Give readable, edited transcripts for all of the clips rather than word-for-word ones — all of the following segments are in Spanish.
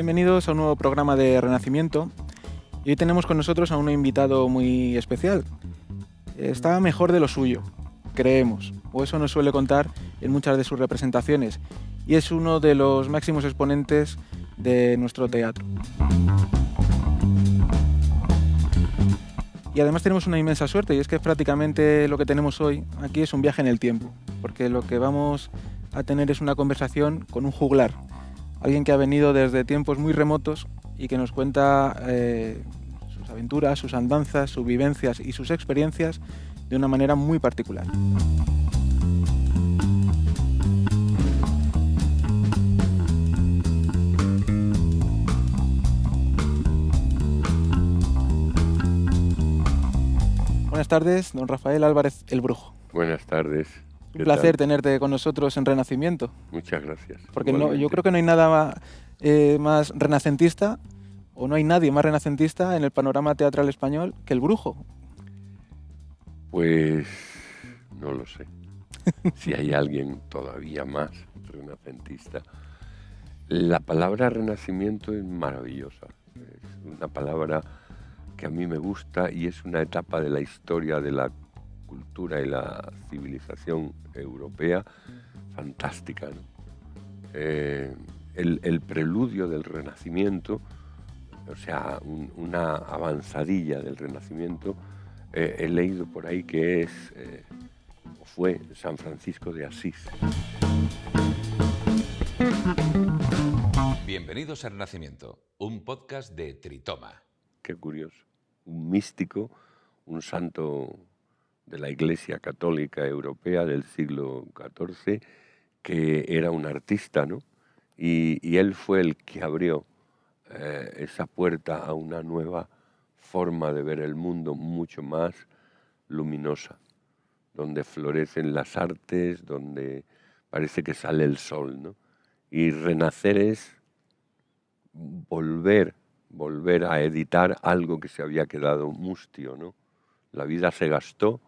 Bienvenidos a un nuevo programa de Renacimiento. Y hoy tenemos con nosotros a un invitado muy especial. Está mejor de lo suyo, creemos, o eso nos suele contar en muchas de sus representaciones, y es uno de los máximos exponentes de nuestro teatro. Y además tenemos una inmensa suerte, y es que prácticamente lo que tenemos hoy aquí es un viaje en el tiempo, porque lo que vamos a tener es una conversación con un juglar, alguien que ha venido desde tiempos muy remotos y que nos cuenta sus aventuras, sus andanzas, sus vivencias y sus experiencias de una manera muy particular. Buenas tardes, don Rafael Álvarez el Brujo. Buenas tardes. Un placer tenerte con nosotros en Renacimiento. Muchas gracias. Porque yo creo que no hay nada más renacentista, o no hay nadie más renacentista en el panorama teatral español que el Brujo. Pues no lo sé. Si hay alguien todavía más renacentista. La palabra renacimiento es maravillosa. Es una palabra que a mí me gusta y es una etapa de la historia de la cultura y la civilización europea fantástica, ¿no? El preludio del Renacimiento, o sea, una avanzadilla del Renacimiento, he leído por ahí que fue San Francisco de Asís. Bienvenidos a Renacimiento, un podcast de Tritoma. Qué curioso. Un místico, un santo de la Iglesia Católica Europea del siglo XIV, que era un artista, ¿no? Y él fue el que abrió esa puerta a una nueva forma de ver el mundo mucho más luminosa, donde florecen las artes, donde parece que sale el sol, ¿no? Y renacer es volver a editar algo que se había quedado mustio, ¿no? La vida se gastó,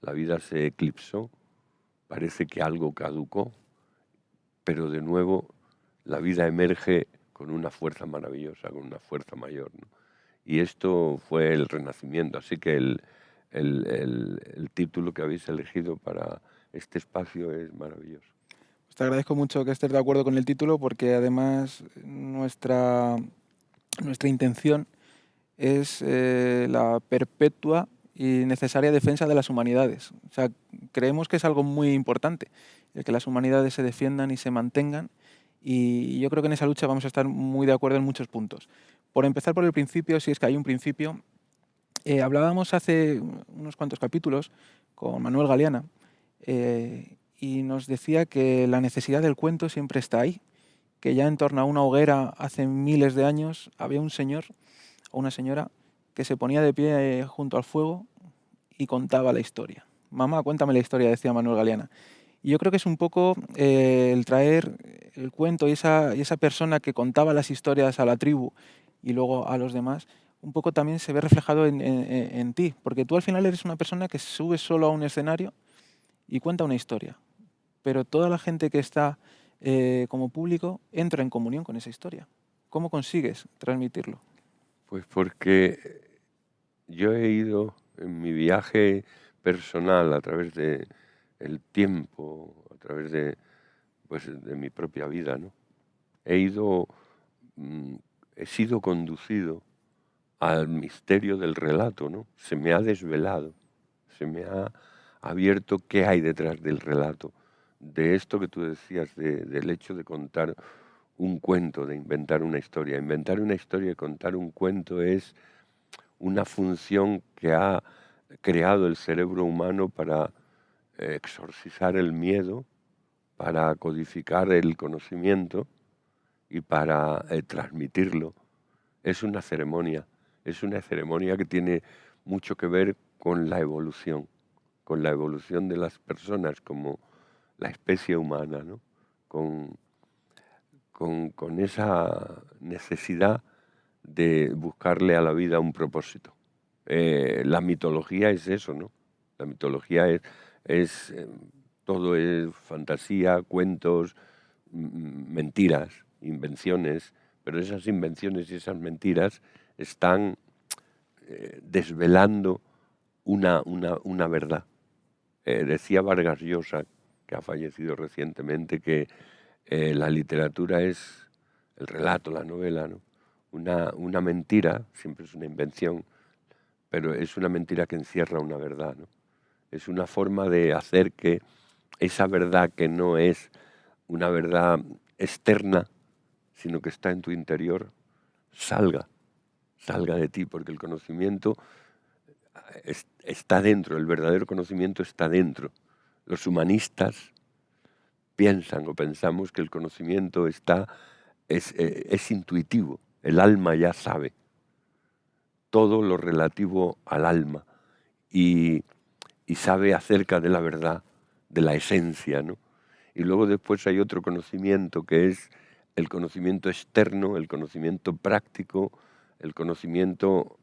la vida se eclipsó, parece que algo caducó, pero de nuevo la vida emerge con una fuerza maravillosa, con una fuerza mayor, ¿no? Y esto fue el Renacimiento, así que el título que habéis elegido para este espacio es maravilloso. Te agradezco mucho que estés de acuerdo con el título, porque además nuestra intención es la perpetua y necesaria defensa de las humanidades. O sea, creemos que es algo muy importante, el que las humanidades se defiendan y se mantengan, y yo creo que en esa lucha vamos a estar muy de acuerdo en muchos puntos. Por empezar por el principio, si es que hay un principio, hablábamos hace unos cuantos capítulos con Manuel Galeana, y nos decía que la necesidad del cuento siempre está ahí, que ya en torno a una hoguera hace miles de años había un señor o una señora que se ponía de pie junto al fuego y contaba la historia. Mamá, cuéntame la historia, decía Manuel Galeana. Y yo creo que es un poco el traer el cuento y esa persona que contaba las historias a la tribu y luego a los demás, un poco también se ve reflejado en ti, porque tú al final eres una persona que sube solo a un escenario y cuenta una historia, pero toda la gente que está como público entra en comunión con esa historia. ¿Cómo consigues transmitirlo? Pues porque yo he ido en mi viaje personal a través de el tiempo, a través de mi propia vida, ¿no? He sido conducido al misterio del relato, ¿no? Se me ha desvelado, se me ha abierto qué hay detrás del relato, de esto que tú decías, del hecho de contar un cuento, de inventar una historia. Inventar una historia y contar un cuento es una función que ha creado el cerebro humano para exorcizar el miedo, para codificar el conocimiento y para transmitirlo. Es una ceremonia que tiene mucho que ver con la evolución de las personas como la especie humana, ¿no? Con esa necesidad de buscarle a la vida un propósito. La mitología es eso, ¿no? La mitología es todo es fantasía, cuentos, mentiras, invenciones, pero esas invenciones y esas mentiras están desvelando una verdad. Decía Vargas Llosa, que ha fallecido recientemente, que la literatura es el relato, la novela, ¿no? Una mentira, siempre es una invención, pero es una mentira que encierra una verdad, ¿no? Es una forma de hacer que esa verdad, que no es una verdad externa, sino que está en tu interior, salga de ti, porque el conocimiento está dentro, el verdadero conocimiento está dentro. Los humanistas piensan o pensamos que el conocimiento es intuitivo, el alma ya sabe todo lo relativo al alma y sabe acerca de la verdad, de la esencia, ¿no? Y luego después hay otro conocimiento que es el conocimiento externo, el conocimiento práctico, el conocimiento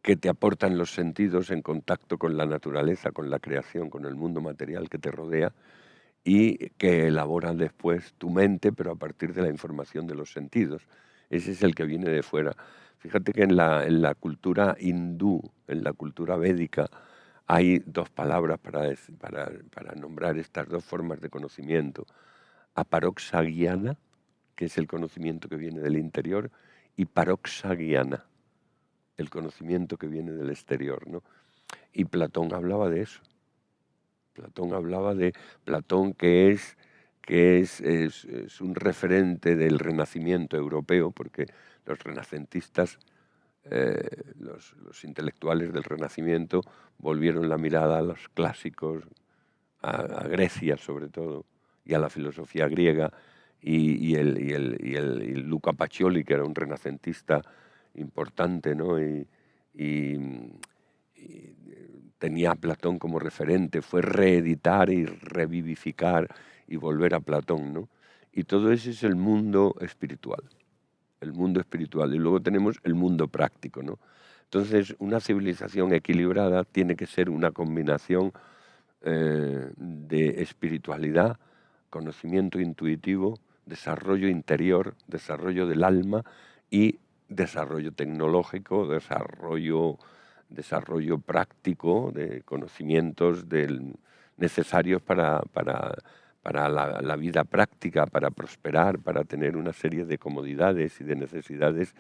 que te aportan los sentidos en contacto con la naturaleza, con la creación, con el mundo material que te rodea y que elaboran después tu mente, pero a partir de la información de los sentidos. Ese es el que viene de fuera. Fíjate que en la cultura hindú, en la cultura védica, hay dos palabras para nombrar estas dos formas de conocimiento. Aparoksagyana, que es el conocimiento que viene del interior, y paroksagyana, el conocimiento que viene del exterior, ¿no? Y Platón hablaba de eso. Platón que es un referente del renacimiento europeo, porque los renacentistas, los intelectuales del Renacimiento, volvieron la mirada a los clásicos, a Grecia sobre todo, y a la filosofía griega, y Luca Pacioli, que era un renacentista importante, ¿no? Y tenía a Platón como referente, fue reeditar y revivificar y volver a Platón, ¿no? Y todo ese es el mundo espiritual. Y luego tenemos el mundo práctico, ¿no? Entonces, una civilización equilibrada tiene que ser una combinación de espiritualidad, conocimiento intuitivo, desarrollo interior, desarrollo del alma y desarrollo tecnológico, desarrollo práctico de conocimientos necesarios para la vida práctica, para prosperar, para tener una serie de comodidades y de necesidades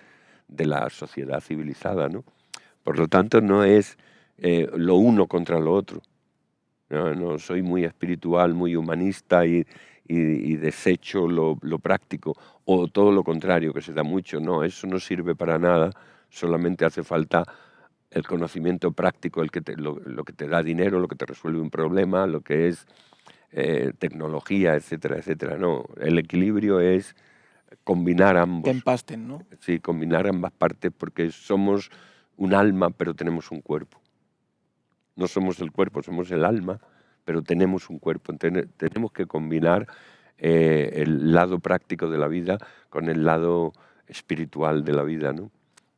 de la sociedad civilizada, ¿no? Por lo tanto, no es lo uno contra lo otro. No soy muy espiritual, muy humanista y desecho lo práctico, o todo lo contrario, que se da mucho. No, eso no sirve para nada, solamente hace falta el conocimiento práctico, lo que te da dinero, lo que te resuelve un problema, lo que es tecnología, etcétera, etcétera. No, el equilibrio es combinar Que ambos. empasten, ¿no? Sí, combinar ambas partes, porque somos un alma, pero tenemos un cuerpo. No somos el cuerpo, somos el alma, pero tenemos un cuerpo. Tenemos que combinar el lado práctico de la vida con el lado espiritual de la vida, ¿no?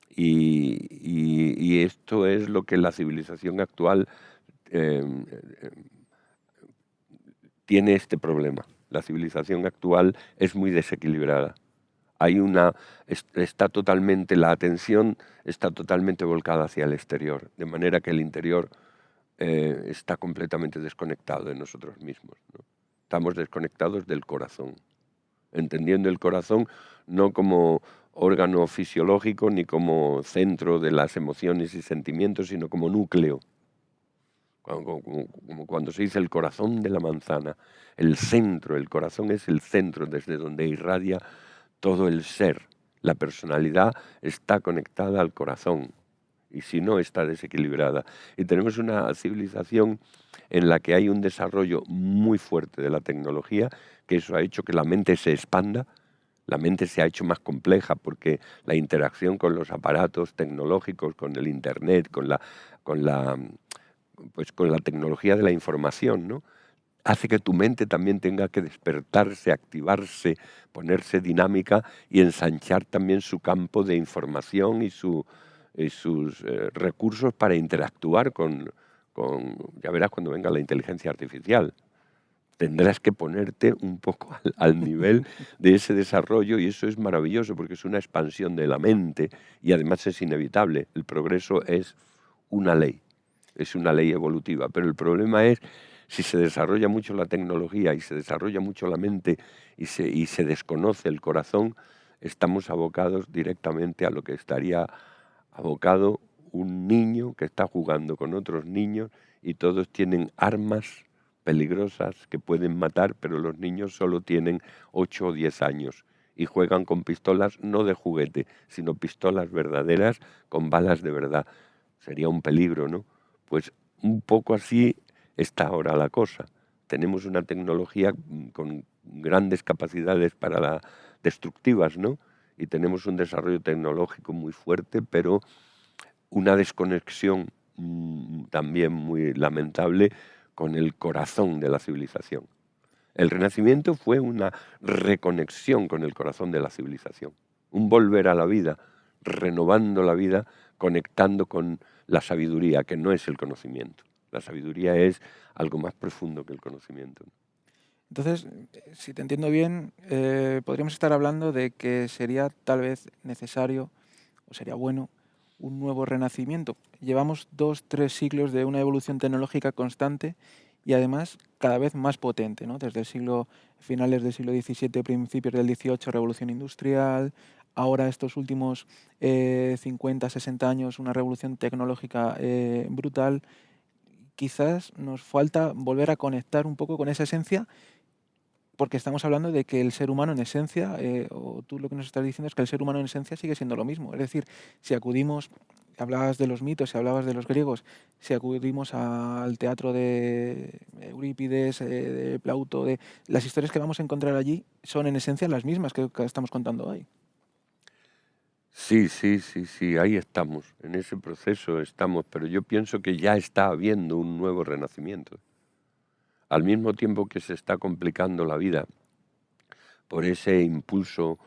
Y esto es lo que la civilización actual tiene este problema. La civilización actual es muy desequilibrada. La atención está totalmente volcada hacia el exterior, de manera que el interior está completamente desconectado de nosotros mismos, ¿no? Estamos desconectados del corazón, entendiendo el corazón no como órgano fisiológico ni como centro de las emociones y sentimientos, sino como núcleo. Como cuando se dice el corazón de la manzana, el centro, el corazón es el centro desde donde irradia todo el ser. La personalidad está conectada al corazón y si no está desequilibrada. Y tenemos una civilización en la que hay un desarrollo muy fuerte de la tecnología, que eso ha hecho que la mente se expanda, la mente se ha hecho más compleja porque la interacción con los aparatos tecnológicos, con el Internet, con la tecnología de la información, ¿no? Hace que tu mente también tenga que despertarse, activarse, ponerse dinámica y ensanchar también su campo de información y sus recursos para interactuar con, ya verás cuando venga la inteligencia artificial. tendrás que ponerte un poco al nivel de ese desarrollo, y eso es maravilloso porque es una expansión de la mente y además es inevitable. El progreso es una ley, es una ley evolutiva, pero el problema es si se desarrolla mucho la tecnología y se desarrolla mucho la mente y se desconoce el corazón, estamos abocados directamente a lo que estaría abocado un niño que está jugando con otros niños y todos tienen armas peligrosas que pueden matar, pero los niños solo tienen 8 o 10 años y juegan con pistolas no de juguete, sino pistolas verdaderas con balas de verdad. Sería un peligro, ¿no? Pues un poco así está ahora la cosa. Tenemos una tecnología con grandes capacidades para destructivas, ¿no? Y tenemos un desarrollo tecnológico muy fuerte, pero una desconexión también muy lamentable con el corazón de la civilización. El Renacimiento fue una reconexión con el corazón de la civilización, un volver a la vida, renovando la vida, conectando con la sabiduría, que no es el conocimiento. La sabiduría es algo más profundo que el conocimiento. Entonces, si te entiendo bien, podríamos estar hablando de que sería tal vez necesario, o sería bueno, un nuevo renacimiento. Llevamos 2, 3 siglos de una evolución tecnológica constante y además cada vez más potente, ¿no? Desde finales del siglo XVII, principios del XVIII, revolución industrial, ahora estos últimos 50, 60 años, una revolución tecnológica brutal. Quizás nos falta volver a conectar un poco con esa esencia, porque estamos hablando de que el ser humano en esencia, o tú lo que nos estás diciendo es que el ser humano en esencia sigue siendo lo mismo. Es decir, si acudimos, hablabas de los mitos, si hablabas de los griegos, si acudimos al teatro de Eurípides, de Plauto, de las historias que vamos a encontrar allí son en esencia las mismas que estamos contando hoy. Sí, sí, sí, sí, ahí estamos, en ese proceso estamos, pero yo pienso que ya está habiendo un nuevo renacimiento. Al mismo tiempo que se está complicando la vida por ese impulso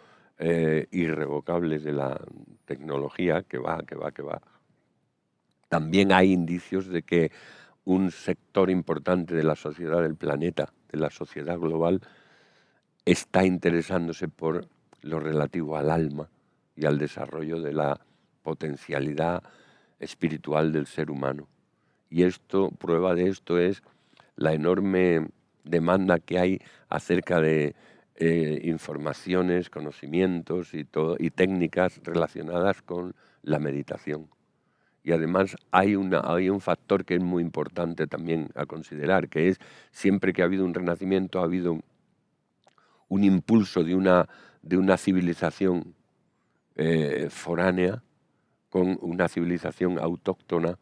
irrevocable de la tecnología que va, también hay indicios de que un sector importante de la sociedad del planeta, de la sociedad global, está interesándose por lo relativo al alma y al desarrollo de la potencialidad espiritual del ser humano. Y prueba de esto es la enorme demanda que hay acerca de informaciones, conocimientos y técnicas relacionadas con la meditación. Y además hay un factor que es muy importante también a considerar, que es siempre que ha habido un renacimiento ha habido un impulso de una civilización foránea con una civilización autóctona.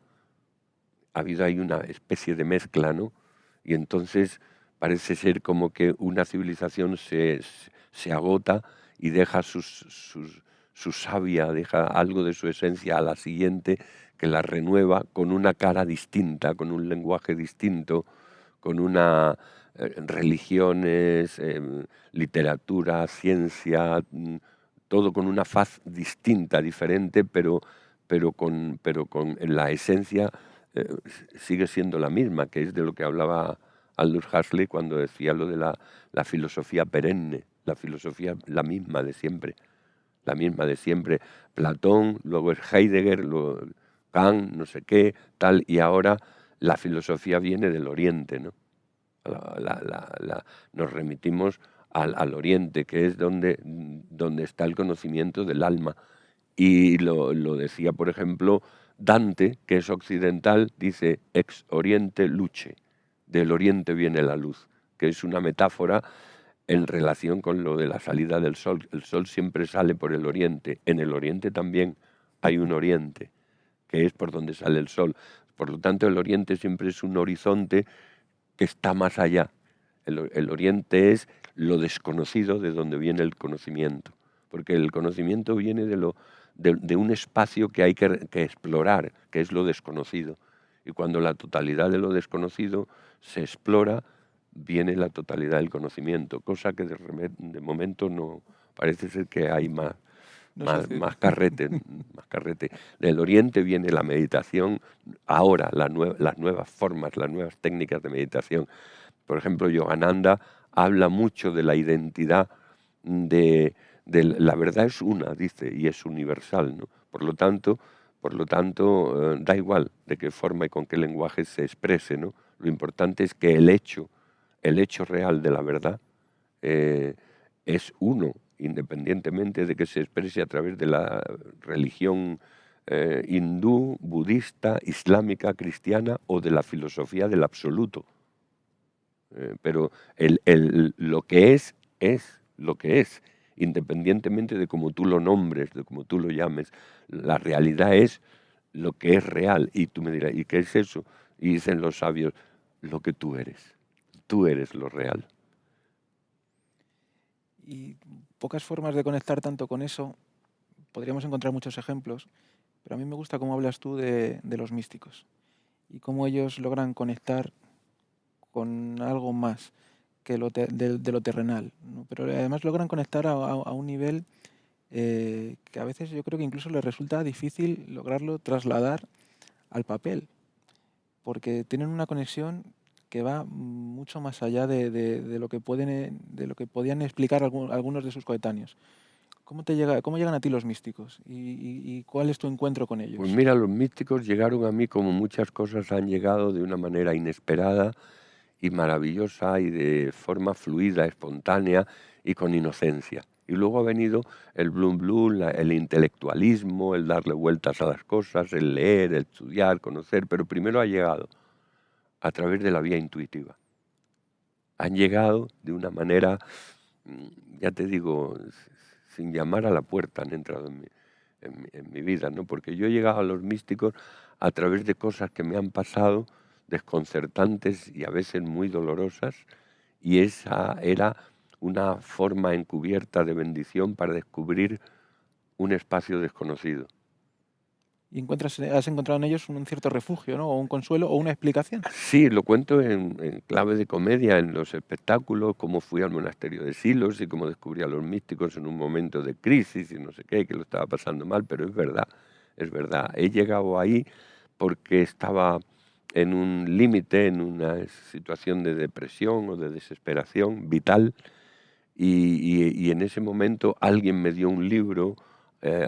Ha habido ahí una especie de mezcla, ¿no? Y entonces parece ser como que una civilización se agota y deja su savia, deja algo de su esencia a la siguiente, que la renueva con una cara distinta, con un lenguaje distinto, con una religiones, literatura, ciencia, todo con una faz distinta, diferente, pero con la esencia sigue siendo la misma, que es de lo que hablaba Aldous Huxley cuando decía lo de la filosofía perenne, la filosofía la misma de siempre, la misma de siempre. Platón, luego es Heidegger, luego Kant, no sé qué, tal, y ahora la filosofía viene del Oriente, ¿no? Nos remitimos al Oriente, que es donde está el conocimiento del alma. Y lo decía, por ejemplo, Dante, que es occidental, dice ex oriente luce, del oriente viene la luz, que es una metáfora en relación con lo de la salida del sol. El sol siempre sale por el oriente, en el oriente también hay un oriente, que es por donde sale el sol. Por lo tanto, el oriente siempre es un horizonte que está más allá. El oriente es lo desconocido de donde viene el conocimiento, porque el conocimiento viene de un espacio que hay que explorar, que es lo desconocido. Y cuando la totalidad de lo desconocido se explora, viene la totalidad del conocimiento, cosa que de momento no parece ser que hay más carrete. Del Oriente viene la meditación, ahora las nuevas formas, las nuevas técnicas de meditación. Por ejemplo, Yogananda habla mucho de la identidad la verdad es una, dice, y es universal, ¿no? Por lo tanto, da igual de qué forma y con qué lenguaje se exprese, ¿no? Lo importante es que el hecho real de la verdad es uno, independientemente de que se exprese a través de la religión hindú, budista, islámica, cristiana o de la filosofía del absoluto. Pero lo que es lo que es, independientemente de cómo tú lo nombres, de cómo tú lo llames. La realidad es lo que es real. Y tú me dirás, ¿y qué es eso? Y dicen los sabios, lo que tú eres. Tú eres lo real. Y pocas formas de conectar tanto con eso. Podríamos encontrar muchos ejemplos, pero a mí me gusta cómo hablas tú de los místicos y cómo ellos logran conectar con algo más que de lo terrenal, ¿no? Pero además logran conectar a un nivel que a veces yo creo que incluso les resulta difícil lograrlo trasladar al papel, porque tienen una conexión que va mucho más allá de lo que de lo que podían explicar algunos de sus coetáneos. ¿Cómo llegan a ti los místicos? ¿Y cuál es tu encuentro con Pues ellos? mira, los místicos llegaron a mí como muchas cosas han llegado de una manera inesperada y maravillosa y de forma fluida, espontánea y con inocencia. Y luego ha venido el blum blum, el intelectualismo, el darle vueltas a las cosas, el leer, el estudiar, conocer, pero primero ha llegado a través de la vía intuitiva. Han llegado de una manera, ya te digo, sin llamar a la puerta, han entrado en mi vida, ¿no? Porque yo he llegado a los místicos a través de cosas que me han pasado desconcertantes y a veces muy dolorosas, y esa era una forma encubierta de bendición para descubrir un espacio desconocido. Y has encontrado en ellos un cierto refugio, ¿no? O un consuelo o una explicación. Sí, lo cuento en clave de comedia, en los espectáculos, cómo fui al monasterio de Silos y cómo descubrí a los místicos en un momento de crisis y no sé qué, que lo estaba pasando mal, pero es verdad, es verdad. He llegado ahí porque estaba en un límite, en una situación de depresión o de desesperación vital, y en ese momento alguien me dio un libro,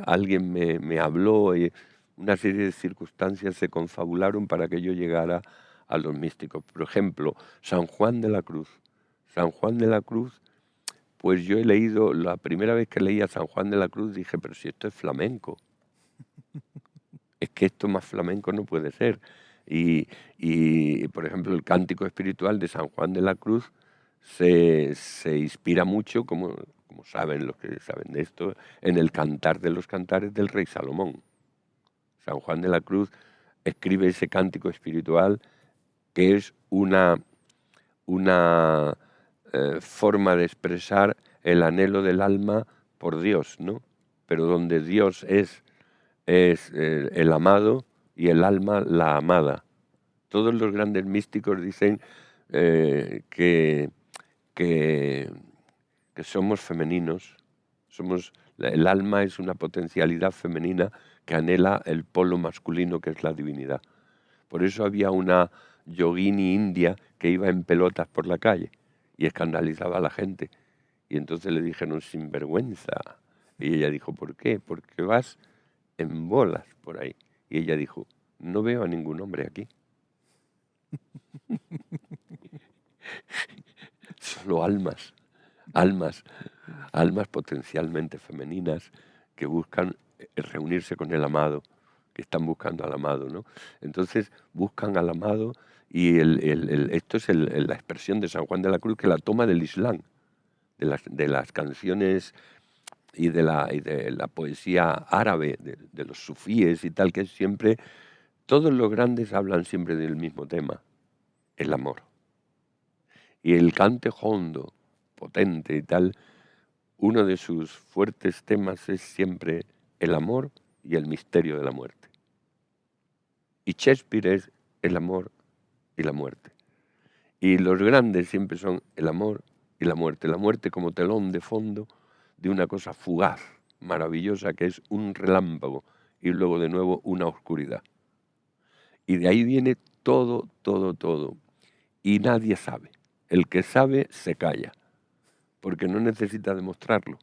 alguien me habló, y una serie de circunstancias se confabularon para que yo llegara a los místicos. Por ejemplo, San Juan de la Cruz. San Juan de la Cruz, pues yo he leído, la primera vez que leí a San Juan de la Cruz dije, pero si esto es flamenco, es que esto más flamenco no puede ser. Por ejemplo, el cántico espiritual de San Juan de la Cruz se inspira mucho, como saben los que saben de esto, en el Cantar de los Cantares del rey Salomón. San Juan de la Cruz escribe ese cántico espiritual que es una forma de expresar el anhelo del alma por Dios, ¿no? Pero donde Dios es el amado y el alma la amada. Todos los grandes místicos dicen que somos femeninos, el alma es una potencialidad femenina que anhela el polo masculino, que es la divinidad. Por eso había una yogini india que iba en pelotas por la calle y escandalizaba a la gente. Y entonces le dijeron, sinvergüenza. Y ella dijo, ¿por qué? Porque vas en bolas por ahí. Y ella dijo, no veo a ningún hombre aquí. Solo almas, almas, almas potencialmente femeninas que buscan reunirse con el amado, que están buscando al amado, ¿no? Entonces buscan al amado y esto es la expresión de San Juan de la Cruz, que la toma del Islam, de las canciones y de la poesía árabe, de los sufíes y tal, que siempre, todos los grandes hablan siempre del mismo tema, el amor. Y el cante hondo, potente y tal, uno de sus fuertes temas es siempre el amor y el misterio de la muerte. Y Shakespeare es el amor y la muerte. Y los grandes siempre son el amor y la muerte como telón de fondo de una cosa fugaz, maravillosa, que es un relámpago y luego de nuevo una oscuridad. Y de ahí viene todo, todo, todo. Y nadie sabe. El que sabe se calla, porque no necesita demostrarlo.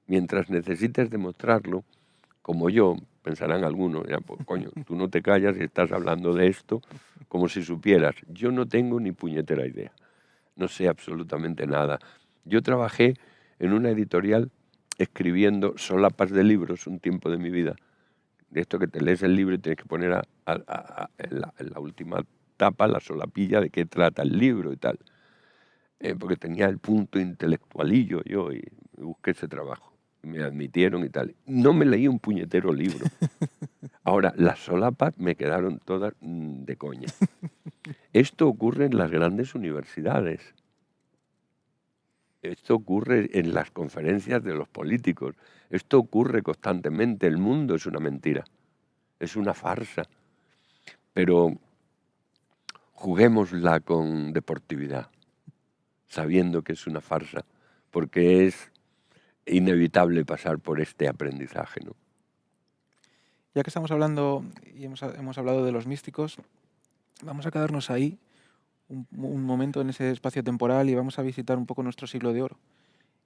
Mientras necesites demostrarlo, como yo, pensarán algunos, dirán, pues, coño, tú no te callas y estás hablando de esto como si supieras. Yo no tengo ni puñetera idea, no sé absolutamente nada. Yo trabajé en una editorial escribiendo solapas de libros un tiempo de mi vida, de esto que te lees el libro y tienes que poner en la última tapa la solapilla de qué trata el libro y tal. Porque tenía el punto intelectualillo yo y busqué ese trabajo. Me admitieron y tal. No me leí un puñetero libro. Ahora, las solapas me quedaron todas de coña. Esto ocurre en las grandes universidades. Esto ocurre en las conferencias de los políticos. Esto ocurre constantemente. El mundo es una mentira. Es una farsa. Pero juguémosla con deportividad, sabiendo que es una farsa, porque es inevitable pasar por este aprendizaje, ¿no? Ya que estamos hablando y hemos hablado de los místicos, vamos a quedarnos ahí un momento en ese espacio temporal y vamos a visitar un poco nuestro siglo de oro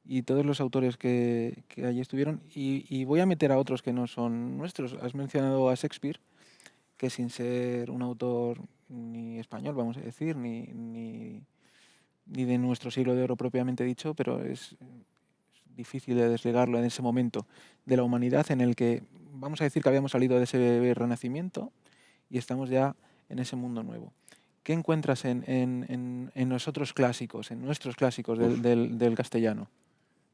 y todos los autores que allí estuvieron. Y voy a meter a otros que no son nuestros. Has mencionado a Shakespeare, que sin ser un autor ni español, vamos a decir, ni de nuestro siglo de oro propiamente dicho, pero es difícil de desligarlo en ese momento de la humanidad en el que vamos a decir que habíamos salido de ese renacimiento y estamos ya en ese mundo nuevo. ¿Qué encuentras en nosotros clásicos, en nuestros clásicos del castellano?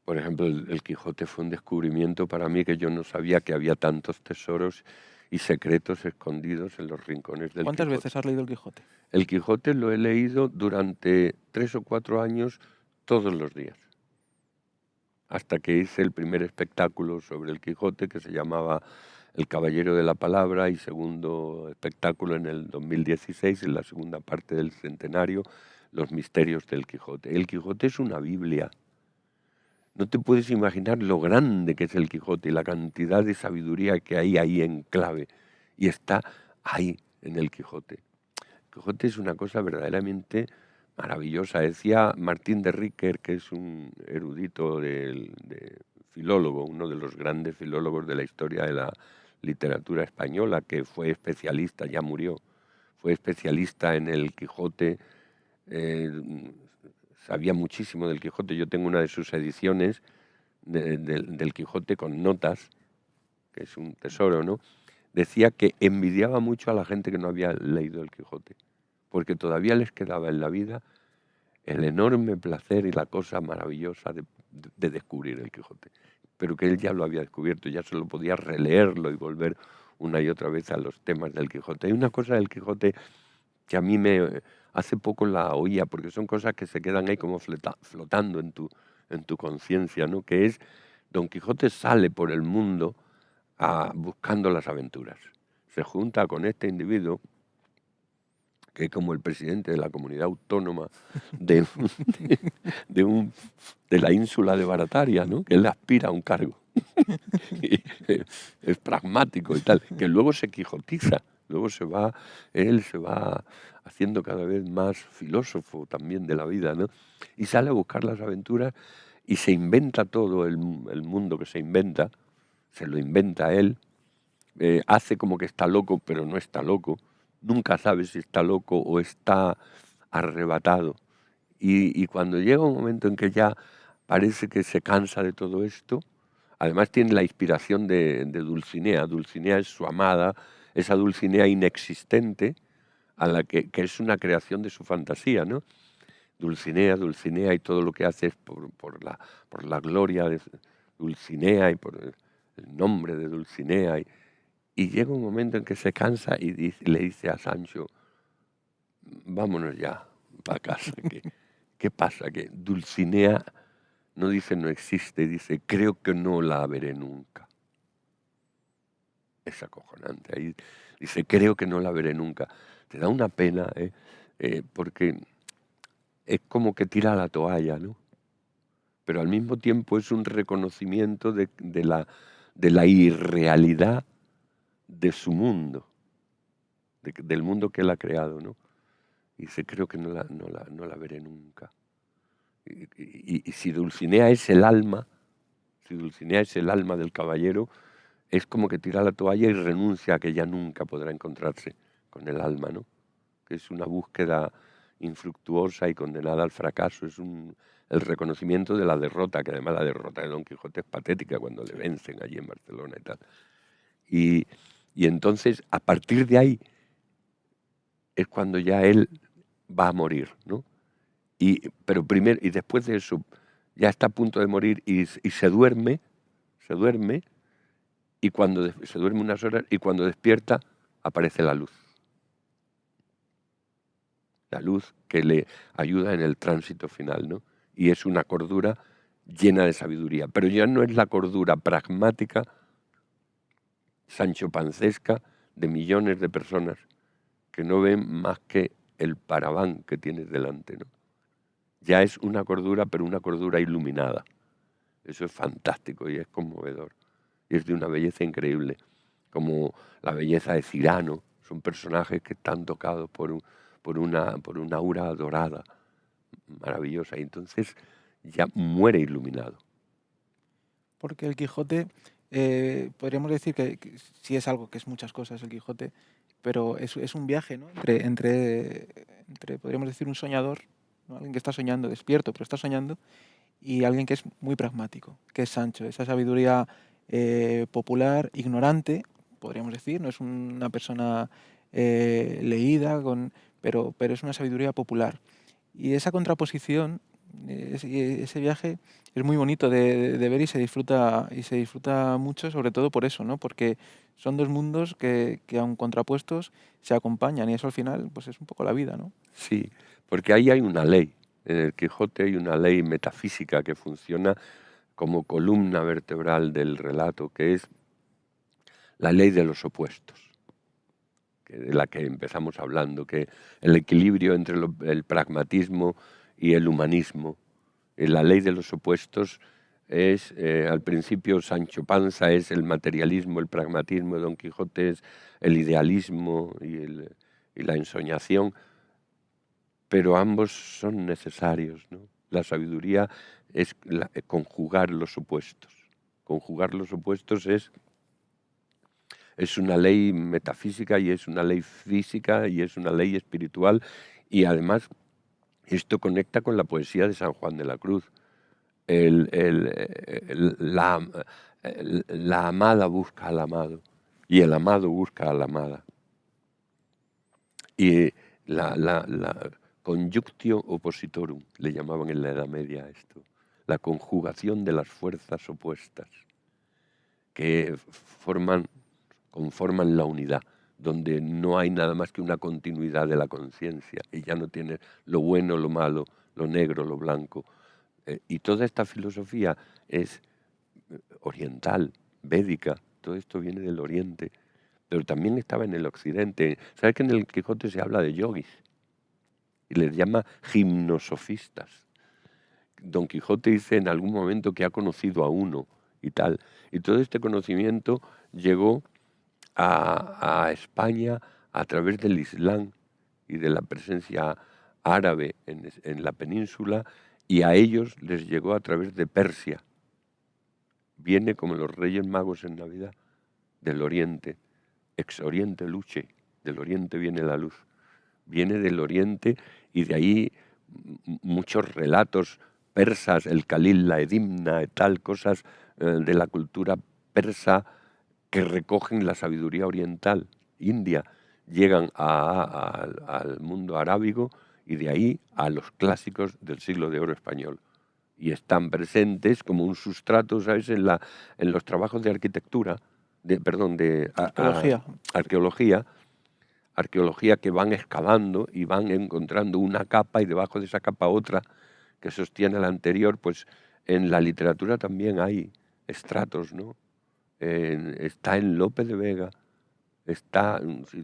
Por ejemplo, el Quijote fue un descubrimiento para mí, que yo no sabía que había tantos tesoros y secretos escondidos en los rincones del ¿Cuántas Quijote. veces has leído el Quijote? El Quijote lo he leído durante 3 o 4 años todos los días, hasta que hice el primer espectáculo sobre el Quijote, que se llamaba El Caballero de la Palabra, y segundo espectáculo en el 2016, en la segunda parte del centenario, Los Misterios del Quijote. El Quijote es una Biblia. No te puedes imaginar lo grande que es el Quijote y la cantidad de sabiduría que hay ahí en clave, y está ahí en el Quijote. El Quijote es una cosa verdaderamente maravillosa. Decía Martín de Riquer, que es un erudito filólogo, uno de los grandes filólogos de la historia de la literatura española, que fue especialista, ya murió, fue especialista en el Quijote, sabía muchísimo del Quijote. Yo tengo una de sus ediciones del Quijote con notas, que es un tesoro, ¿no? Decía que envidiaba mucho a la gente que no había leído el Quijote, porque todavía les quedaba en la vida el enorme placer y la cosa maravillosa de descubrir el Quijote, pero que él ya lo había descubierto, ya solo podía releerlo y volver una y otra vez a los temas del Quijote. Hay una cosa del Quijote que a mí hace poco la oía, porque son cosas que se quedan ahí como flotando en tu conciencia, ¿no? Que es, Don Quijote sale por el mundo buscando las aventuras. Se junta con este individuo, que es como el presidente de la comunidad autónoma de la ínsula de Barataria, ¿no? Que él aspira a un cargo. Y es pragmático y tal, que luego se quijotiza, luego él se va haciendo cada vez más filósofo también de la vida, ¿no? Y sale a buscar las aventuras y se inventa todo el mundo que se inventa, se lo inventa él, hace como que está loco, pero no está loco. Nunca sabe si está loco o está arrebatado. Y cuando llega un momento en que ya parece que se cansa de todo esto, además tiene la inspiración de Dulcinea. Dulcinea es su amada, esa Dulcinea inexistente, a la que es una creación de su fantasía, ¿no? Dulcinea, Dulcinea, y todo lo que hace es por la gloria de Dulcinea y por el nombre de Dulcinea. Y llega un momento en que se cansa y le dice a Sancho, vámonos ya para casa. ¿Qué pasa? Que Dulcinea no dice no existe, dice creo que no la veré nunca. Es acojonante. Ahí dice creo que no la veré nunca. Te da una pena, porque es como que tira la toalla, ¿no? Pero al mismo tiempo es un reconocimiento de la irrealidad de su mundo, del mundo que él ha creado, ¿no? Y dice, creo que no la veré nunca. Y si Dulcinea es el alma, si Dulcinea es el alma del caballero, es como que tira la toalla y renuncia a que ya nunca podrá encontrarse con el alma, ¿no? Que es una búsqueda infructuosa y condenada al fracaso, es el reconocimiento de la derrota, que además la derrota de Don Quijote es patética cuando le vencen allí en Barcelona y tal. Y entonces, a partir de ahí, es cuando ya él va a morir, ¿no? Pero primero, y después de eso, ya está a punto de morir y se duerme, y cuando se duerme unas horas, y cuando despierta, aparece la luz. La luz que le ayuda en el tránsito final, ¿no? Y es una cordura llena de sabiduría. Pero ya no es la cordura pragmática, sanchopancesca, de millones de personas que no ven más que el paraván que tienes delante, ¿no? Ya es una cordura, pero una cordura iluminada. Eso es fantástico y es conmovedor. Y es de una belleza increíble, como la belleza de Cirano. Son personajes que están tocados por una aura dorada, maravillosa. Y entonces ya muere iluminado. Porque el Quijote, podríamos decir que sí es algo, que es muchas cosas el Quijote, pero es un viaje, ¿no? Entre, podríamos decir, un soñador, ¿no? Alguien que está soñando, despierto, pero está soñando, y alguien que es muy pragmático, que es Sancho. Esa sabiduría popular, ignorante, podríamos decir, no es una persona leída, pero es una sabiduría popular. Y esa contraposición, ese viaje es muy bonito de ver y se disfruta mucho, sobre todo por eso, ¿no? Porque son dos mundos que aun contrapuestos se acompañan, y eso al final pues es un poco la vida, ¿no? Sí, porque ahí hay una ley. En el Quijote hay una ley metafísica que funciona como columna vertebral del relato, que es la ley de los opuestos, de la que empezamos hablando, que el equilibrio entre el pragmatismo y el humanismo. La ley de los opuestos es, al principio Sancho Panza es el materialismo, el pragmatismo, Don Quijote es el idealismo y la ensoñación, pero ambos son necesarios, ¿no? La sabiduría es conjugar los opuestos. Conjugar los opuestos es una ley metafísica y es una ley física y es una ley espiritual, y además esto conecta con la poesía de San Juan de la Cruz. La amada busca al amado y el amado busca a la amada. Y la conjunctio oppositorum, le llamaban en la Edad Media a esto, la conjugación de las fuerzas opuestas que conforman la unidad, donde no hay nada más que una continuidad de la conciencia y ya no tienes lo bueno, lo malo, lo negro, lo blanco. Y toda esta filosofía es oriental, védica, todo esto viene del Oriente, pero también estaba en el Occidente. ¿Sabes que en el Quijote se habla de yogis? Y les llama gimnosofistas. Don Quijote dice en algún momento que ha conocido a uno y tal. Y todo este conocimiento llegó a España a través del Islam y de la presencia árabe en la península, y a ellos les llegó a través de Persia. Viene como los Reyes Magos en Navidad, del Oriente. Ex Oriente luce, del Oriente viene la luz. Viene del Oriente y de ahí muchos relatos persas, el Khalil, la Edimna, tal, cosas de la cultura persa que recogen la sabiduría oriental, india, llegan al mundo arábigo y de ahí a los clásicos del siglo de oro español. Y están presentes como un sustrato, ¿sabes?, en los trabajos de arquitectura, de arqueología que van excavando y van encontrando una capa y debajo de esa capa otra que sostiene la anterior. Pues en la literatura también hay estratos, ¿no? Está en Lope de Vega,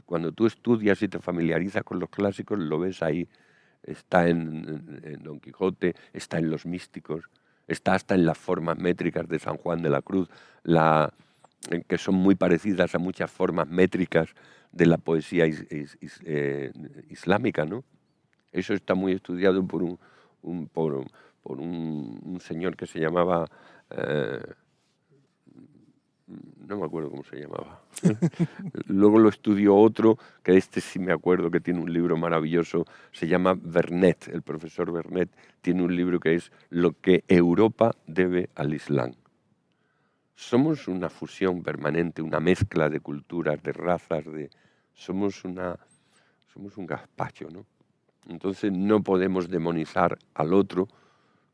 cuando tú estudias y te familiarizas con los clásicos, lo ves ahí. Está en Don Quijote, está en los místicos, está hasta en las formas métricas de San Juan de la Cruz, que son muy parecidas a muchas formas métricas de la poesía islámica, ¿no? Eso está muy estudiado por un señor que se llamaba... no me acuerdo cómo se llamaba. Luego lo estudió otro, que este sí me acuerdo, que tiene un libro maravilloso, se llama Vernet, el profesor Vernet, tiene un libro que es Lo que Europa debe al Islam. Somos una fusión permanente, una mezcla de culturas, de razas, somos un gazpacho, ¿no? Entonces no podemos demonizar al otro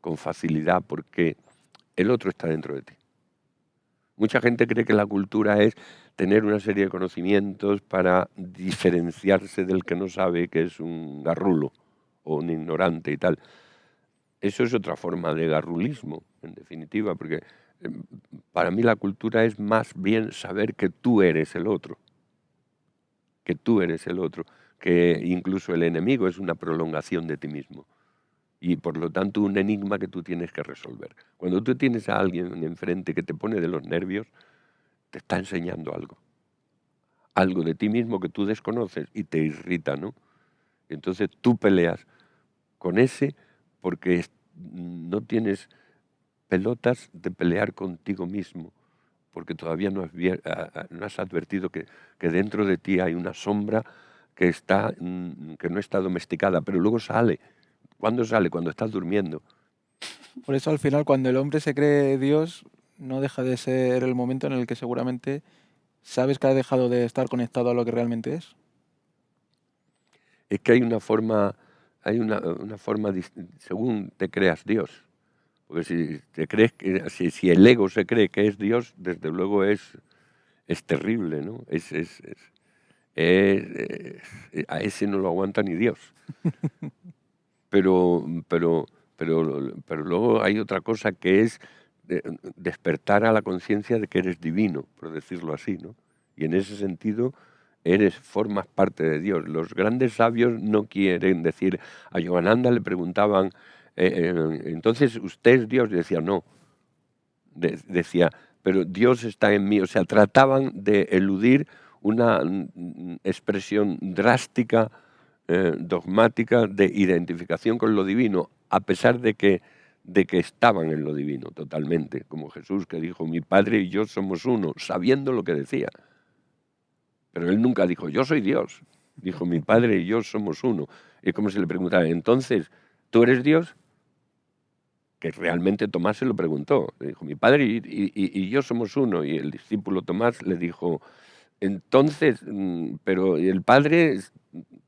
con facilidad porque el otro está dentro de ti. Mucha gente cree que la cultura es tener una serie de conocimientos para diferenciarse del que no sabe, que es un garrulo o un ignorante y tal. Eso es otra forma de garrulismo, en definitiva, porque para mí la cultura es más bien saber que tú eres el otro, que tú eres el otro, que incluso el enemigo es una prolongación de ti mismo. Y por lo tanto un enigma que tú tienes que resolver. Cuando tú tienes a alguien enfrente que te pone de los nervios, te está enseñando algo. Algo de ti mismo que tú desconoces y te irrita, ¿no? Entonces tú peleas con ese porque no tienes pelotas de pelear contigo mismo, porque todavía no has advertido que dentro de ti hay una sombra que no está domesticada, pero luego sale. ¿Cuándo sale? Cuando estás durmiendo. Por eso al final cuando el hombre se cree Dios, no deja de ser el momento en el que seguramente sabes que ha dejado de estar conectado a lo que realmente es. Es que hay una forma según te creas Dios. Porque si te crees si el ego se cree que es Dios, desde luego es terrible, ¿no? A ese no lo aguanta ni Dios. Pero luego hay otra cosa que es despertar a la conciencia de que eres divino, por decirlo así, ¿no? Y en ese sentido formas parte de Dios. Los grandes sabios no quieren decir, a Yogananda le preguntaban, entonces usted es Dios, y decía, no, decía, pero Dios está en mí, o sea, trataban de eludir una expresión drástica, dogmática de identificación con lo divino, a pesar de que estaban en lo divino totalmente, como Jesús que dijo, mi Padre y yo somos uno, sabiendo lo que decía. Pero él nunca dijo, yo soy Dios. Dijo, mi Padre y yo somos uno. Es como si le preguntara, entonces, ¿tú eres Dios? Que realmente Tomás se lo preguntó. Le dijo, mi Padre y yo somos uno. Y el discípulo Tomás le dijo, entonces, pero el Padre,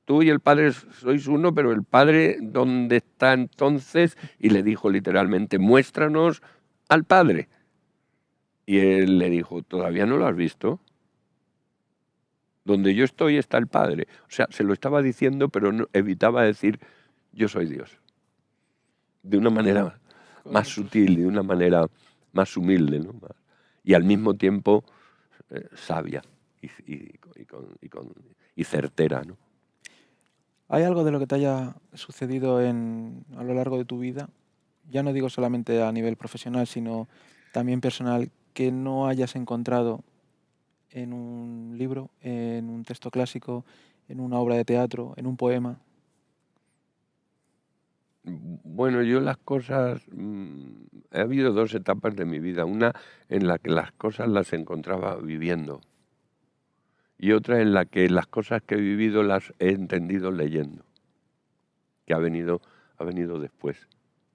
tú y el Padre sois uno, pero el Padre, ¿dónde está entonces? Y le dijo literalmente, muéstranos al Padre. Y él le dijo, ¿todavía no lo has visto? Donde yo estoy está el Padre. O sea, se lo estaba diciendo, pero no, evitaba decir, yo soy Dios. De una manera más sutil, de una manera más humilde, ¿no? Y al mismo tiempo sabia y certera, ¿no? ¿Hay algo de lo que te haya sucedido a lo largo de tu vida, ya no digo solamente a nivel profesional, sino también personal, que no hayas encontrado en un libro, en un texto clásico, en una obra de teatro, en un poema? Bueno, yo las cosas... ha habido dos etapas de mi vida. Una en la que las cosas las encontraba viviendo. Y otra en la que las cosas que he vivido las he entendido leyendo. Que ha venido después.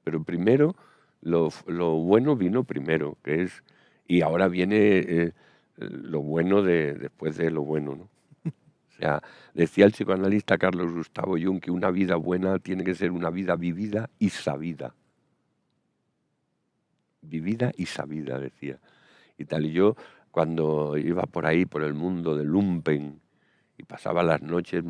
Pero primero, lo bueno vino primero, que es... Y ahora viene lo bueno después de lo bueno, ¿no? O sea, decía el psicoanalista Carlos Gustavo Jung que una vida buena tiene que ser una vida vivida y sabida. Vivida y sabida, decía. Y tal, y yo cuando iba por ahí, por el mundo del lumpen, y pasaba las noches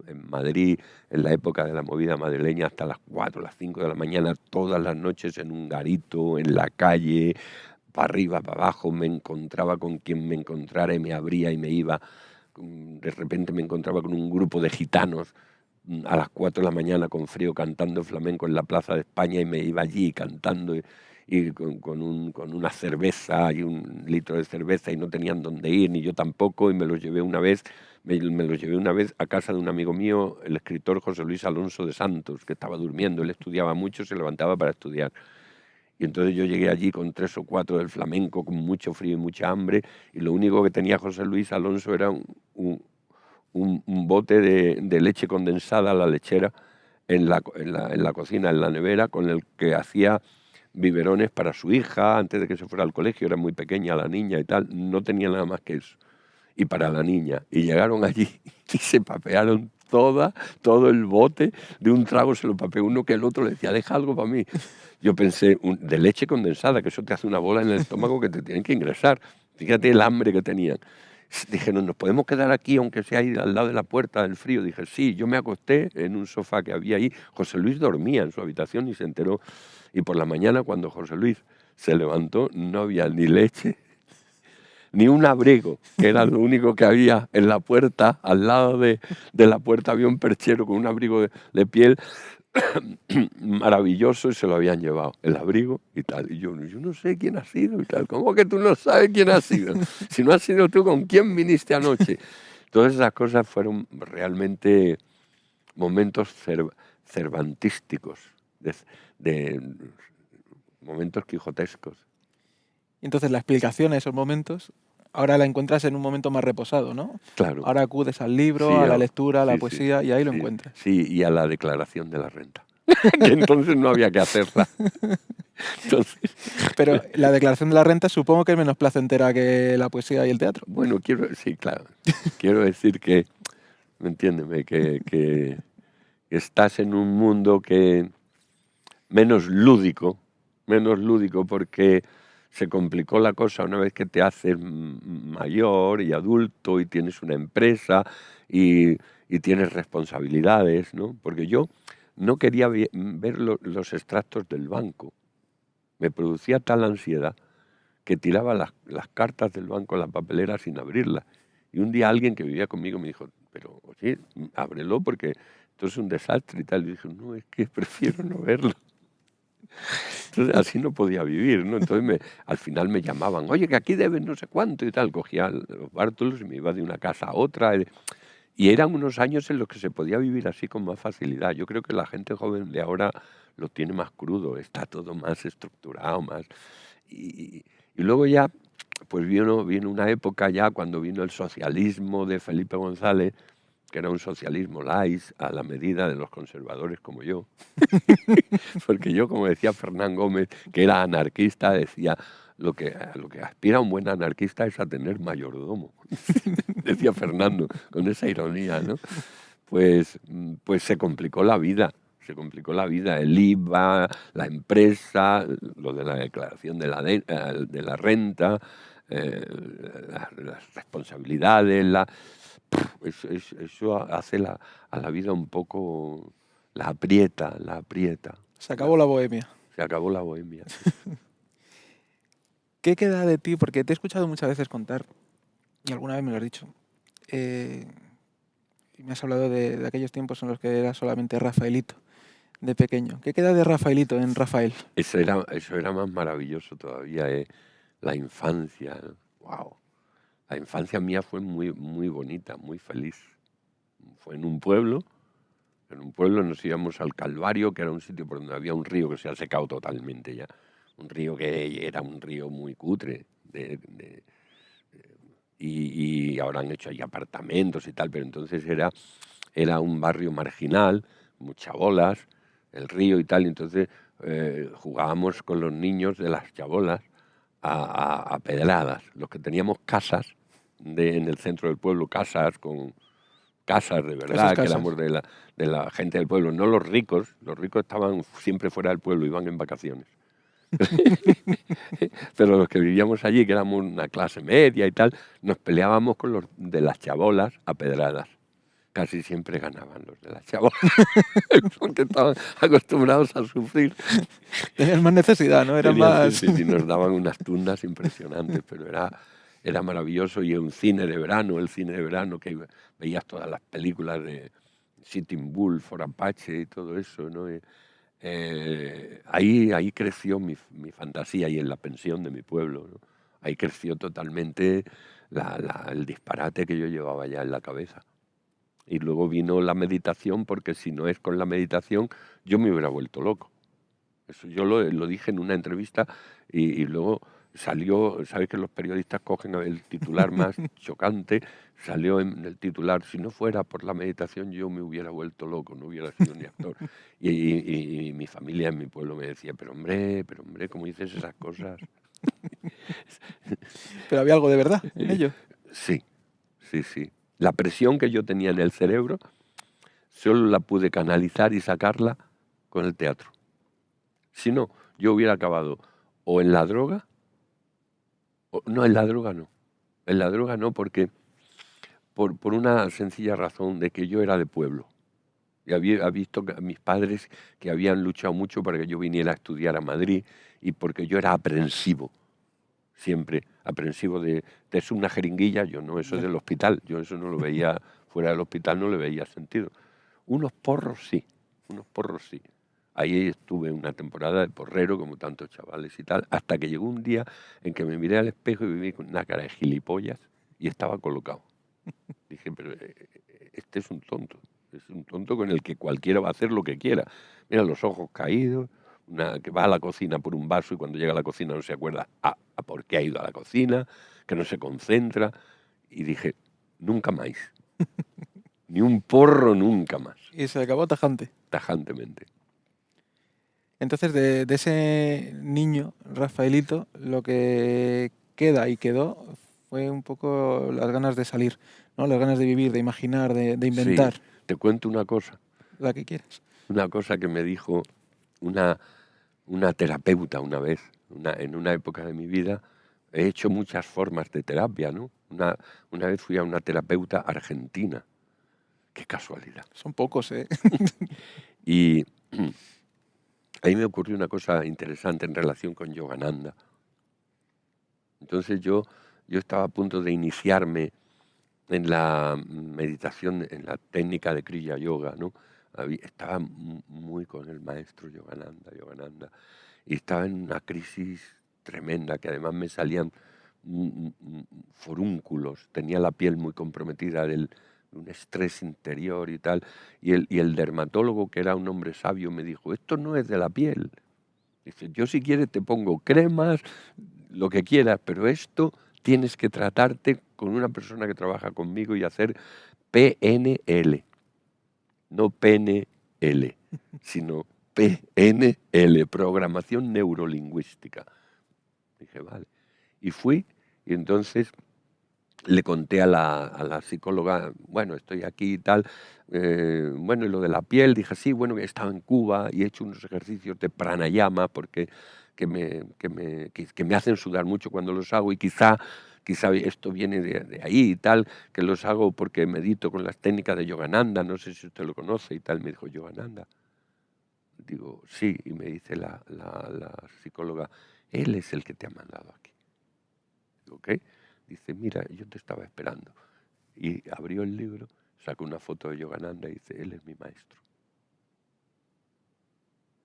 en Madrid, en la época de la movida madrileña, hasta las 4, las 5 de la mañana, todas las noches en un garito, en la calle, para arriba, para abajo, me encontraba con quien me encontrara y me abría y me iba. De repente me encontraba con un grupo de gitanos a las 4 de la mañana con frío cantando flamenco en la Plaza de España y me iba allí cantando y con una cerveza y un litro de cerveza y no tenían dónde ir, ni yo tampoco, y me los llevé una vez, Me los llevé una vez a casa de un amigo mío, el escritor José Luis Alonso de Santos, que estaba durmiendo. Él estudiaba mucho, se levantaba para estudiar. Y entonces yo llegué allí con 3 o 4 del flamenco, con mucho frío y mucha hambre, y lo único que tenía José Luis Alonso era un bote de leche condensada a la lechera en la cocina, en la nevera, con el que hacía biberones para su hija antes de que se fuera al colegio. Era muy pequeña la niña y tal, no tenía nada más que eso. Y para la niña. Y llegaron allí y se papearon todo el bote. De un trago se lo papeó uno, que el otro le decía, deja algo para mí. Yo pensé, de leche condensada, que eso te hace una bola en el estómago que te tienen que ingresar. Fíjate el hambre que tenían. Dijeron, ¿nos podemos quedar aquí aunque sea ahí al lado de la puerta del frío? Dije, sí. Yo me acosté en un sofá que había ahí. José Luis dormía en su habitación y se enteró. Y por la mañana, cuando José Luis se levantó, no había ni leche ni un abrigo, que era lo único que había en la puerta. Al lado de la puerta había un perchero con un abrigo de piel maravilloso, y se lo habían llevado, el abrigo y tal. Y yo no sé quién ha sido y tal. ¿Cómo que tú no sabes quién ha sido? Si no has sido tú, ¿con quién viniste anoche? Todas esas cosas fueron realmente momentos cervantísticos, de momentos quijotescos. Y entonces la explicación a esos momentos, ahora la encuentras en un momento más reposado, ¿no? Claro. Ahora acudes al libro, Sí, a la lectura, a la sí, poesía, y ahí lo sí, encuentras. sí, y a la declaración de la renta. Que entonces no había que hacerla. Entonces, Pero la declaración de la renta supongo que es menos placentera que la poesía y el teatro. bueno, sí, claro. Quiero decir que, ¿me entiéndeme? Que estás en un mundo que menos lúdico, porque se complicó la cosa una vez que te haces mayor y adulto y tienes una empresa y tienes responsabilidades, ¿no? Porque yo no quería ver los extractos del banco. Me producía tal ansiedad que tiraba las cartas del banco en la papelera sin abrirlas. Y un día alguien que vivía conmigo me dijo, pero oye, ábrelo porque esto es un desastre y tal. Y dije, no, es que prefiero no verlo. Entonces así no podía vivir, ¿no? Entonces al final me llamaban, oye, que aquí debes no sé cuánto y tal. Cogía los bártulos y me iba de una casa a otra. Y eran unos años en los que se podía vivir así con más facilidad. Yo creo que la gente joven de ahora lo tiene más crudo, está todo más estructurado, más... Y luego ya, pues vino una época ya cuando vino el socialismo de Felipe González, que era un socialismo light a la medida de los conservadores como yo. Porque yo, como decía Fernán Gómez, que era anarquista, decía, a lo que aspira un buen anarquista es a tener mayordomo. Decía Fernando, con esa ironía, ¿no? Pues se complicó la vida. Se complicó la vida, el IVA, la empresa, lo de la declaración de la renta, las responsabilidades, eso hace a la vida un poco, la aprieta. Se acabó la bohemia. Se acabó la bohemia. ¿Qué queda de ti? Porque te he escuchado muchas veces contar, y alguna vez me lo has dicho, y me has hablado de aquellos tiempos en los que era solamente Rafaelito, de pequeño. ¿Qué queda de Rafaelito en Rafael? Eso era más maravilloso todavía, la infancia. Wow. La infancia mía fue muy, muy bonita, muy feliz. Fue en un pueblo nos íbamos al Calvario, que era un sitio por donde había un río que se ha secado totalmente ya. Un río que era un río muy cutre. Y ahora han hecho ahí apartamentos y tal, pero entonces era un barrio marginal, muchas bolas, el río y tal, y entonces jugábamos con los niños de las chabolas a pedradas. Los que teníamos casas en el centro del pueblo, casas de verdad, que éramos de la gente del pueblo, no los ricos estaban siempre fuera del pueblo, iban en vacaciones. Pero los que vivíamos allí, que éramos una clase media y tal, nos peleábamos con los de las chabolas a pedradas. Casi siempre ganaban los de las chabolas, porque estaban acostumbrados a sufrir. Tenían más necesidad, ¿no? Eran más... Sí, nos daban unas tundas impresionantes, pero era maravilloso. Y el cine de verano, que veías todas las películas de Sitting Bull, For Apache y todo eso, ¿no? Ahí creció mi fantasía, y en la pensión de mi pueblo, ¿no? Ahí creció totalmente el disparate que yo llevaba ya en la cabeza. Y luego vino la meditación, porque si no es con la meditación, yo me hubiera vuelto loco. Eso yo lo dije en una entrevista y luego salió, sabes que los periodistas cogen el titular más chocante, salió en el titular: si no fuera por la meditación yo me hubiera vuelto loco, no hubiera sido ni actor. Y mi familia en mi pueblo me decía: pero hombre, ¿cómo dices esas cosas? Pero había algo de verdad en ello. Sí, sí. La presión que yo tenía en el cerebro solo la pude canalizar y sacarla con el teatro. Si no, yo hubiera acabado o en la droga, no, en la droga no. En la droga no, porque por una sencilla razón de que yo era de pueblo. Y había visto que a mis padres que habían luchado mucho para que yo viniera a estudiar a Madrid, y porque yo era aprensivo, siempre aprensivo de es una jeringuilla, yo no, eso es Ya. del hospital, yo eso no lo veía, fuera del hospital no le veía sentido. Unos porros sí, unos porros sí. Ahí estuve una temporada de porrero, como tantos chavales y tal, hasta que llegó un día en que me miré al espejo y viví con una cara de gilipollas y estaba colocado. Dije, pero este es un tonto con el que cualquiera va a hacer lo que quiera. Mira, los ojos caídos, que va a la cocina por un vaso y cuando llega a la cocina no se acuerda a por qué ha ido a la cocina, que no se concentra. Y dije, nunca más, ni un porro nunca más, Y se acabó tajante. tajantemente. Entonces, de ese niño, Rafaelito, lo que queda y quedó fue un poco las ganas de salir, ¿no? Las ganas de vivir, de imaginar, de Sí, inventar, te cuento la que quieras. una cosa que me dijo una terapeuta una vez, en una época de mi vida. He hecho muchas formas de terapia, ¿no? Una vez fui a una terapeuta argentina, qué casualidad. Son pocos, ¿eh? Y ahí me ocurrió una cosa interesante en relación con Yogananda. Entonces yo estaba a punto de iniciarme en la meditación, en la técnica de Kriya Yoga, ¿no? Estaba muy con el maestro Yogananda, y estaba en una crisis tremenda, que además me salían forúnculos, tenía la piel muy comprometida de un estrés interior y tal, y el dermatólogo, que era un hombre sabio, me dijo: esto no es de la piel. Dice: yo si quieres te pongo cremas, lo que quieras, pero esto tienes que tratarte con una persona que trabaja conmigo y hacer PNL, no PNL, sino PNL, programación neurolingüística. Dije, vale. Y fui, y entonces le conté a la psicóloga: bueno, estoy aquí y tal, bueno, y lo de la piel. Dije, sí, bueno, he estado en Cuba y he hecho unos ejercicios de pranayama, porque que me hacen sudar mucho cuando los hago, y quizá esto viene de ahí y tal, que los hago porque medito con las técnicas de Yogananda, no sé si usted lo conoce y tal. Me dijo: Yogananda. Digo, sí, y me dice la psicóloga: él es el que te ha mandado aquí. Digo, ¿qué? Dice: mira, yo te estaba esperando. Y abrió el libro, sacó una foto de Yogananda y dice: él es mi maestro.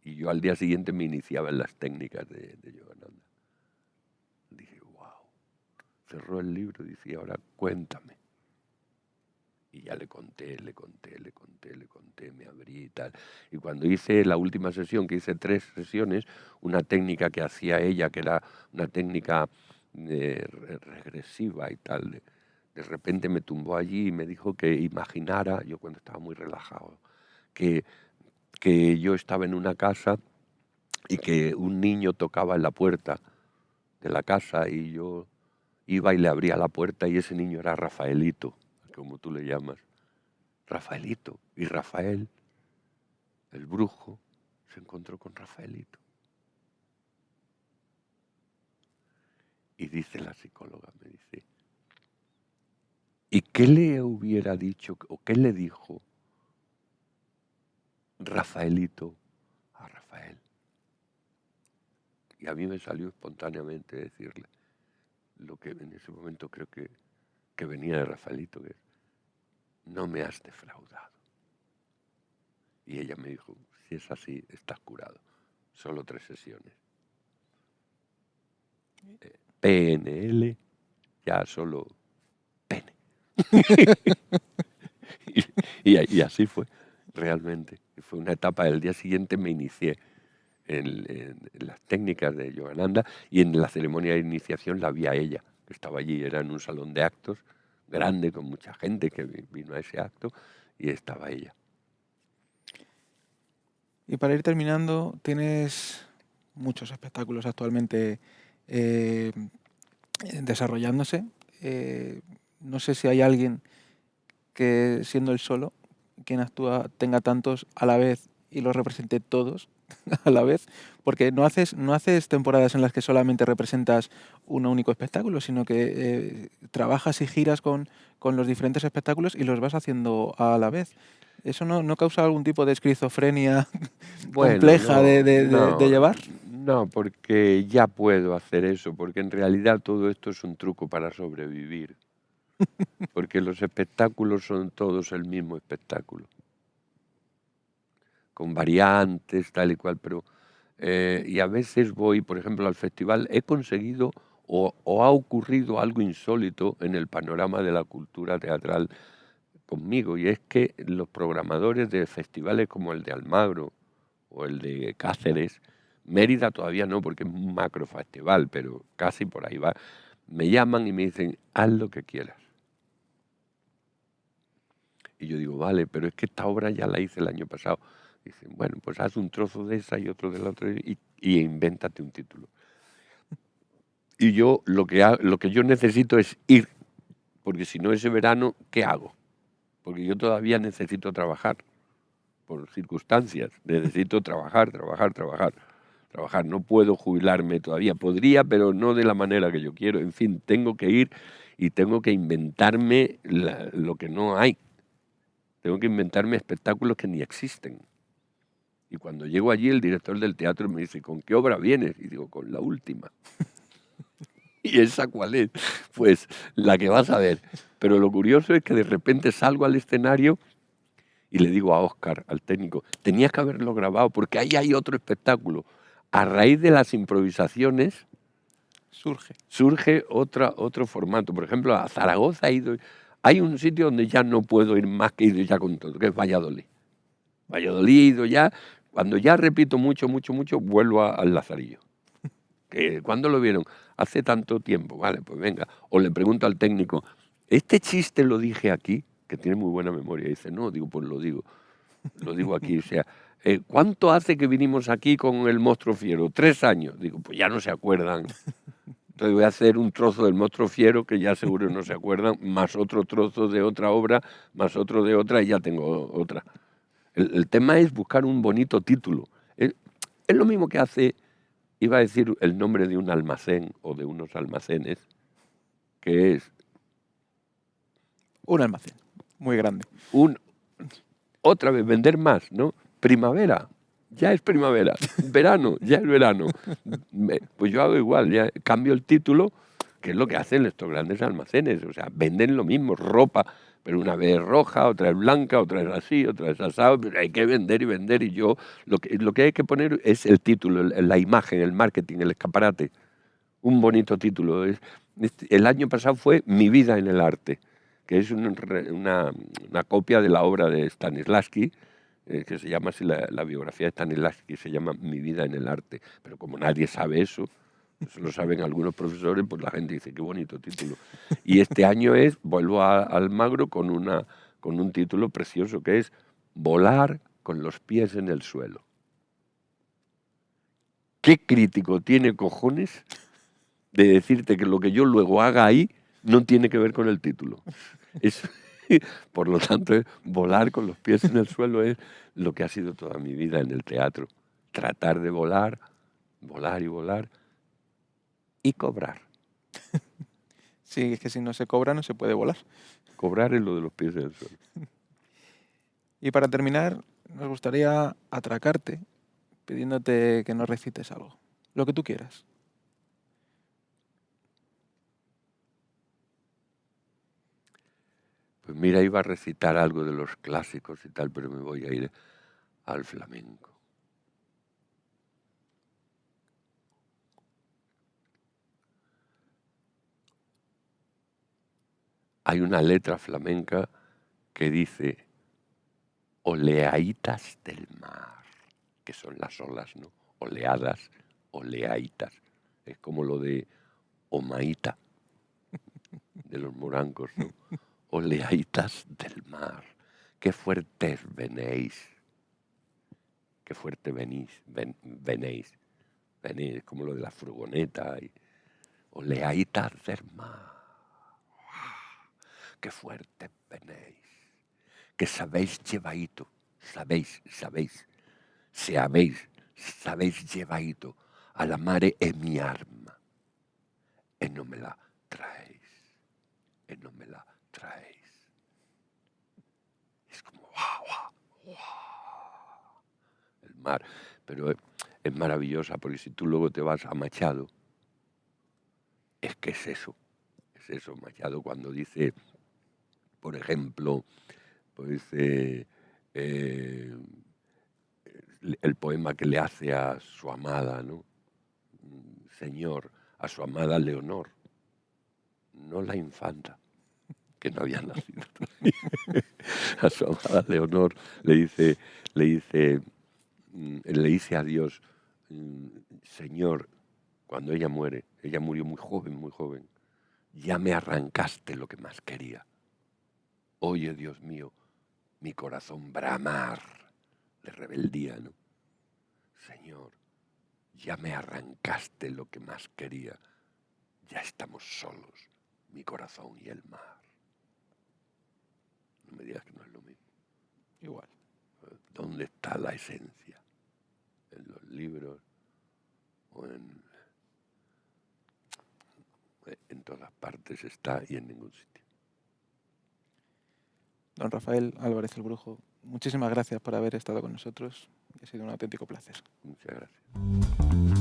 Y yo al día siguiente me iniciaba en las técnicas de Yogananda. Dije, wow. Cerró el libro y dice: ahora cuéntame. Y ya le conté, me abrí y tal. Y cuando hice la última sesión, que hice 3 sesiones, una técnica que hacía ella, que era una técnica regresiva y tal, de repente me tumbó allí y me dijo que imaginara, yo cuando estaba muy relajado, que, que yo estaba en una casa y que un niño tocaba en la puerta de la casa, y yo iba y le abría la puerta, y ese niño era Rafaelito, como tú le llamas. Rafaelito. Y Rafael, el brujo, se encontró con Rafaelito. Y dice la psicóloga, me dice: ¿y qué le hubiera dicho o qué le dijo Rafaelito a Rafael? Y a mí me salió espontáneamente decirle lo que en ese momento creo que venía de Rafaelito, que es: no me has defraudado. Y ella me dijo: si es así, estás curado. Solo 3 sesiones. PNL, ya solo Y así fue, realmente. Fue una etapa. El día siguiente me inicié en las técnicas de Yogananda, y en la ceremonia de iniciación la vi a ella, que estaba allí. Era en un salón de actos grande, con mucha gente que vino a ese acto, y estaba ella. Y para ir terminando, tienes muchos espectáculos actualmente eh, desarrollándose. No sé si hay alguien que, siendo él solo, quien actúa, tenga tantos a la vez y los represente todos a la vez, porque no haces temporadas en las que solamente representas un único espectáculo, sino que trabajas y giras con los diferentes espectáculos y los vas haciendo a la vez. ¿Eso no causa algún tipo de esquizofrenia Bueno, compleja no, de no, llevar? no, porque ya puedo hacer eso, porque en realidad todo esto es un truco para sobrevivir, porque los espectáculos son todos el mismo espectáculo, con variantes, tal y cual, pero y a veces voy, por ejemplo, al festival. He conseguido o ha ocurrido algo insólito en el panorama de la cultura teatral conmigo, y es que los programadores de festivales como el de Almagro o el de Cáceres, Mérida todavía no, porque es un macro festival, pero casi por ahí va, me llaman y me dicen, haz lo que quieras. Y yo digo, vale, pero es que esta obra ya la hice el año pasado. Dicen, bueno, pues haz un trozo de esa y otro de la otra, y invéntate un título. Y yo lo que yo necesito es ir, porque si no ese verano, ¿qué hago? Porque yo todavía necesito trabajar, por circunstancias. Necesito trabajar, trabajar, trabajar, trabajar. No puedo jubilarme todavía. Podría, pero no de la manera que yo quiero. En fin, tengo que ir y tengo que inventarme lo que no hay. Tengo que inventarme espectáculos que ni existen. Y cuando llego allí, el director del teatro me dice, ¿con qué obra vienes? Y digo, con la última. ¿Y esa cuál es? Pues la que vas a ver. Pero lo curioso es que de repente salgo al escenario y le digo a Óscar, al técnico, tenías que haberlo grabado porque ahí hay otro espectáculo. A raíz de las improvisaciones surge otro formato. Por ejemplo, a Zaragoza he ido. Hay un sitio donde ya no puedo ir más, que he ido ya con todo, que es Valladolid. Valladolid he ido ya. Cuando ya repito mucho, mucho, mucho, vuelvo al Lazarillo. ¿Cuándo lo vieron? Hace tanto tiempo. Vale, pues venga. O le pregunto al técnico, ¿este chiste lo dije aquí? Que tiene muy buena memoria. Y dice, no, digo, pues lo digo aquí. O sea, ¿cuánto hace que vinimos aquí con el Monstruo Fiero? 3 años. Digo, pues ya no se acuerdan. Entonces voy a hacer un trozo del Monstruo Fiero, que ya seguro no se acuerdan, más otro trozo de otra obra, más otro de otra, y ya tengo otra. El tema es buscar un bonito título. Es lo mismo que hace, iba a decir el nombre de un almacén o de unos almacenes, que es Un almacén muy grande. otra vez vender más, ¿no? Primavera, ya es primavera. Verano, ya es verano. Pues yo hago igual, ya cambio el título, que es lo que hacen estos grandes almacenes. O sea, venden lo mismo, ropa, pero una vez roja, otra es blanca, otra es así, otra es asado, pero hay que vender y vender. Y yo, lo que hay que poner es el título, la imagen, el marketing, el escaparate. Un bonito título. El año pasado fue Mi vida en el arte, que es una copia de la obra de Stanislavski, que se llama así, la biografía de Stanislavski se llama Mi vida en el arte. Pero como nadie sabe eso lo saben algunos profesores, pues la gente dice, qué bonito título. Y este año vuelvo a Almagro con un título precioso, que es Volar con los pies en el suelo. ¿Qué crítico tiene cojones de decirte que lo que yo luego haga ahí no tiene que ver con el título? Por lo tanto, volar con los pies en el suelo es lo que ha sido toda mi vida en el teatro. Tratar de volar, volar y volar y cobrar. Sí, es que si no se cobra no se puede volar. Cobrar es lo de los pies en el suelo. Y para terminar, nos gustaría atracarte pidiéndote que nos recites algo. Lo que tú quieras. Pues mira, iba a recitar algo de los clásicos y tal, pero me voy a ir al flamenco. hay una letra flamenca que dice oleaitas del mar, que son las olas, ¿no? Oleadas, oleaitas. Es como lo de Omaita, de los morancos, ¿no? Oleaitas del mar, qué fuertes venéis, qué fuerte venéis, venéis, como lo de la furgoneta, y oleaitas del mar, qué fuerte venéis, que sabéis llevaito, sabéis, sabéis llevaito a la mare en mi arma, y no me la traéis, y no me la traéis. Es como, wow, el mar, pero es maravillosa, porque si tú luego te vas a Machado, es que es eso, Machado cuando dice, por ejemplo, pues el poema que le hace a su amada, ¿no? Señor, a su amada Leonor, no la infanta, que no había nacido todavía. A su amada Leonor le dice a Dios, Señor, cuando ella muere, ella murió muy joven, ya me arrancaste lo que más quería. Oye, Dios mío, mi corazón bramar de rebeldía, ¿no? Señor, ya me arrancaste lo que más quería. Ya estamos solos, mi corazón y el mar. No me digas que no es lo mismo. Igual. ¿Dónde está la esencia? ¿En los libros o en todas partes está y en ningún sitio? Don Rafael Álvarez el Brujo, muchísimas gracias por haber estado con nosotros. Ha sido un auténtico placer. Muchas gracias.